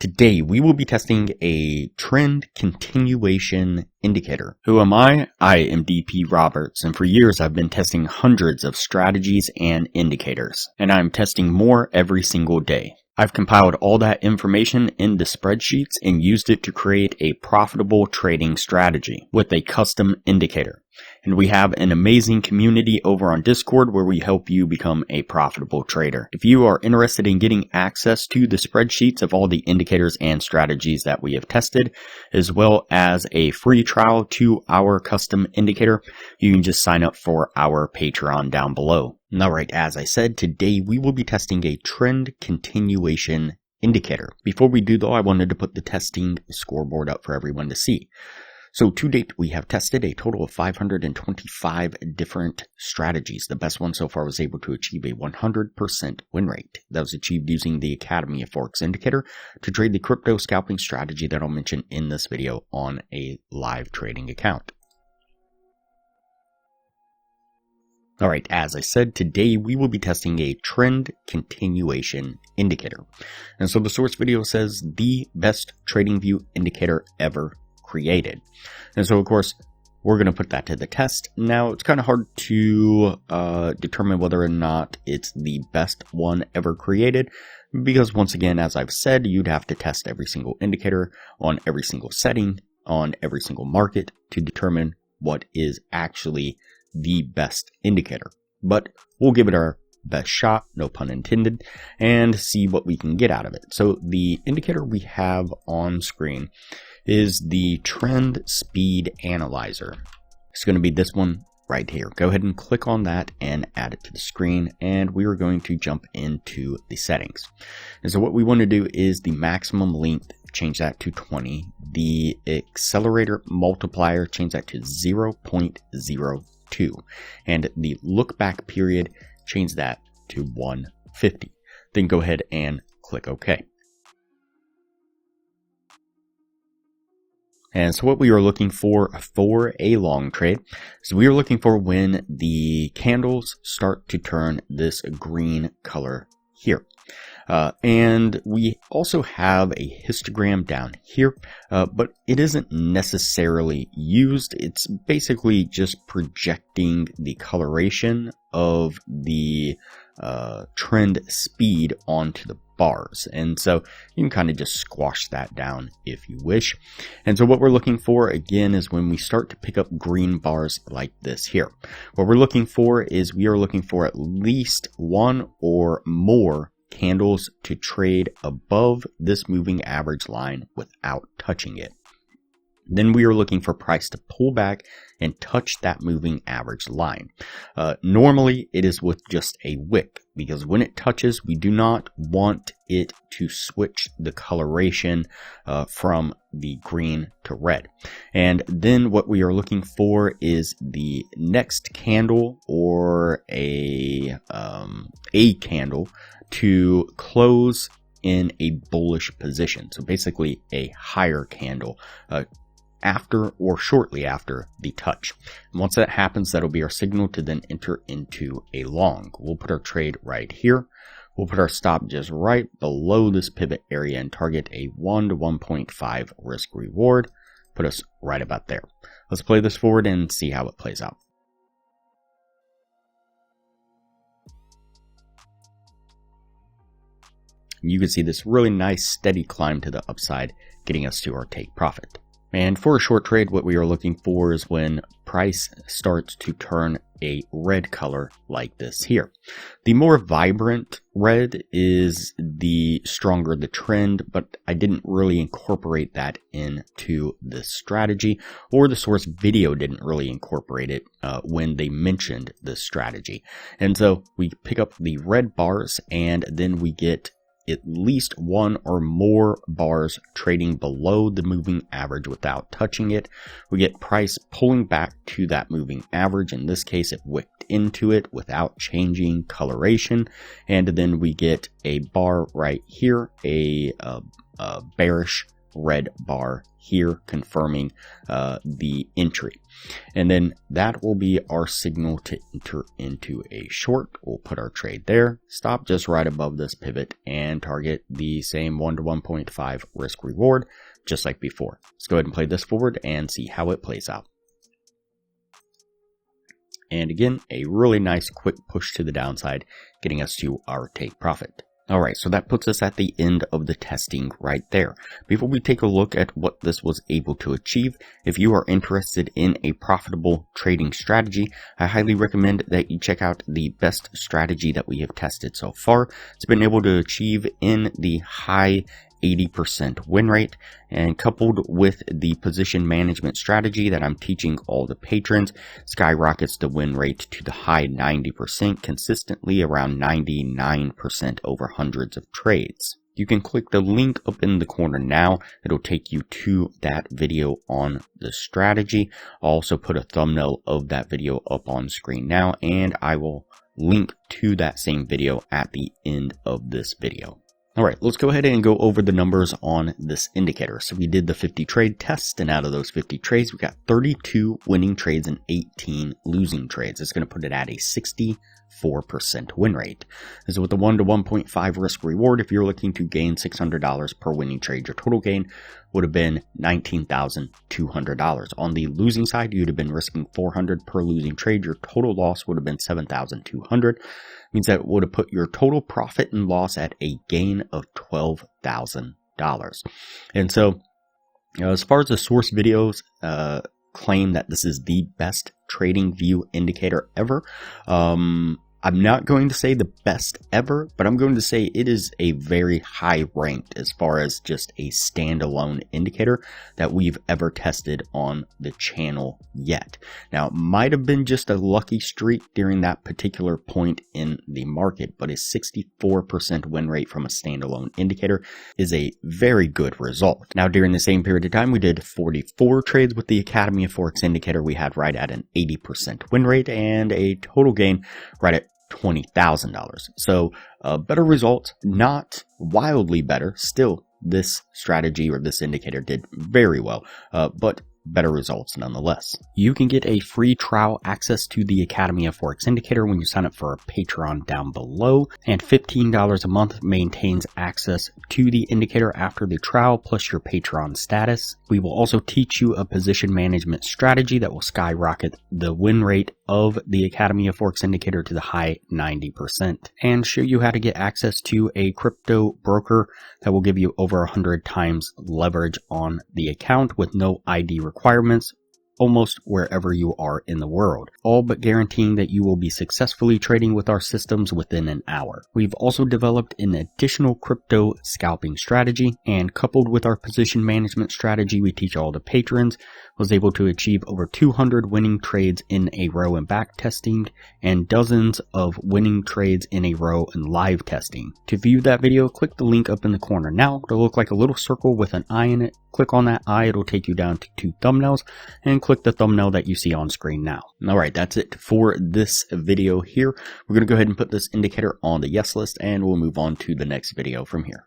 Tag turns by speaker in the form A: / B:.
A: Today, we will be testing a trend continuation indicator. Who am I? I am DP Roberts, and for years I've been testing hundreds of strategies and indicators, and I'm testing more every single day. I've compiled all that information into spreadsheets and used it to create a profitable trading strategy with a custom indicator. And we have an amazing community over on Discord where we help you become a profitable trader. If you are interested in getting access to the spreadsheets of all the indicators and strategies that we have tested, as well as a free trial to our custom indicator, you can just sign up for our Patreon down below. Alright, as I said, today we will be testing a trend continuation indicator. Before we do though, I wanted to put the testing scoreboard up for everyone to see. So to date, we have tested a total of 525 different strategies. The best one so far was able to achieve a 100% win rate. That was achieved using the Academy of Forex indicator to trade the crypto scalping strategy that I'll mention in this video on a live trading account. Alright, as I said, today we will be testing a trend continuation indicator. And so the source video says the best TradingView indicator ever created. And so of course we're going to put that to the test. Now it's kind of hard to determine whether or not it's the best one ever created, because once again, as I've said, you'd have to test every single indicator on every single setting on every single market to determine what is actually the best indicator. But we'll give it our best shot, no pun intended, and see what we can get out of it. So the indicator we have on screen is the Trend Speed Analyzer. It's going to be this one right here. Go ahead and click on that and add it to the screen, and we are going to jump into the settings. And so what we want to do is the maximum length, change that to 20. The accelerator multiplier, change that to 0.02. And the look back period, change that to 150. Then go ahead and click OK. And so what we are looking for a long trade is we are looking for when the candles start to turn this green color here. And we also have a histogram down here, but it isn't necessarily used. It's basically just projecting the coloration of the trend speed onto the bars. And so you can kind of just squash that down if you wish. And so what we're looking for again is when we start to pick up green bars like this here. What we're looking for is we are looking for at least one or more candles to trade above this moving average line without touching it. Then we are looking for price to pull back and touch that moving average line. Normally it is with just a wick, because when it touches, we do not want it to switch the coloration from the green to red. And then what we are looking for is the next candle or a candle to close in a bullish position. So basically a higher candle after or shortly after the touch. And once that happens, that'll be our signal to then enter into a long. We'll put our trade right here. We'll put our stop just right below this pivot area and target a 1 to 1.5 risk reward. Put us right about there. Let's play this forward and see how it plays out. You can see this really nice steady climb to the upside, getting us to our take profit. And for a short trade, what we are looking for is when price starts to turn a red color like this here. The more vibrant red is the stronger the trend, but I didn't really incorporate that into this strategy, or the source video didn't really incorporate it when they mentioned this strategy. And so we pick up the red bars, and then we get at least one or more bars trading below the moving average without touching it. We get price pulling back to that moving average. In this case, it wicked into it without changing coloration. And then we get a bar right here, a bearish red bar here confirming the entry. And then that will be our signal to enter into a short. We'll put our trade there, stop just right above this pivot, and target the same 1 to 1.5 risk reward, just like before. Let's go ahead and play this forward and see how it plays out. And again, a really nice quick push to the downside, getting us to our take profit. Alright, so that puts us at the end of the testing right there. Before we take a look at what this was able to achieve, if you are interested in a profitable trading strategy, I highly recommend that you check out the best strategy that we have tested so far. It's been able to achieve in the high 80% win rate, and coupled with the position management strategy that I'm teaching all the patrons, skyrockets the win rate to the high 90%, consistently around 99% over hundreds of trades. You can click the link up in the corner now. It'll take you to that video on the strategy. I'll also put a thumbnail of that video up on screen now, and I will link to that same video at the end of this video. Alright, let's go ahead and go over the numbers on this indicator. So we did the 50 trade test, and out of those 50 trades, we got 32 winning trades and 18 losing trades. It's going to put it at a 64% win rate. This is with the 1 to 1.5 risk reward. If you're looking to gain $600 per winning trade, your total gain would have been $19,200. On the losing side, you'd have been risking $400 per losing trade. Your total loss would have been $7,200. Means that it would have put your total profit and loss at a gain of $12,000. And so, as far as the source videos claim that this is the best TradingView indicator ever, I'm not going to say the best ever, but I'm going to say it is a very high ranked as far as just a standalone indicator that we've ever tested on the channel yet. Now, it might have been just a lucky streak during that particular point in the market, but a 64% win rate from a standalone indicator is a very good result. Now, during the same period of time, we did 44 trades with the Academy of Forex indicator. We had right at an 80% win rate and a total gain right at $20,000. So better results, not wildly better. Still, this strategy or this indicator did very well, but better results nonetheless. You can get a free trial access to the Academy of Forex indicator when you sign up for a Patreon down below, and $15 a month maintains access to the indicator after the trial plus your Patreon status. We will also teach you a position management strategy that will skyrocket the win rate of the Academy of Forex indicator to the high 90% and show you how to get access to a crypto broker that will give you over 100 times leverage on the account with no ID requirements, almost wherever you are in the world, all but guaranteeing that you will be successfully trading with our systems within an hour. We've also developed an additional crypto scalping strategy, and coupled with our position management strategy we teach all the patrons, was able to achieve over 200 winning trades in a row in back testing and dozens of winning trades in a row in live testing. To view that video, click the link up in the corner now. It'll look like a little circle with an eye in it. Click on that eye, it'll take you down to 2 thumbnails, and click the thumbnail that you see on screen now. Alright, that's it for this video here. We're going to go ahead and put this indicator on the yes list, and we'll move on to the next video from here.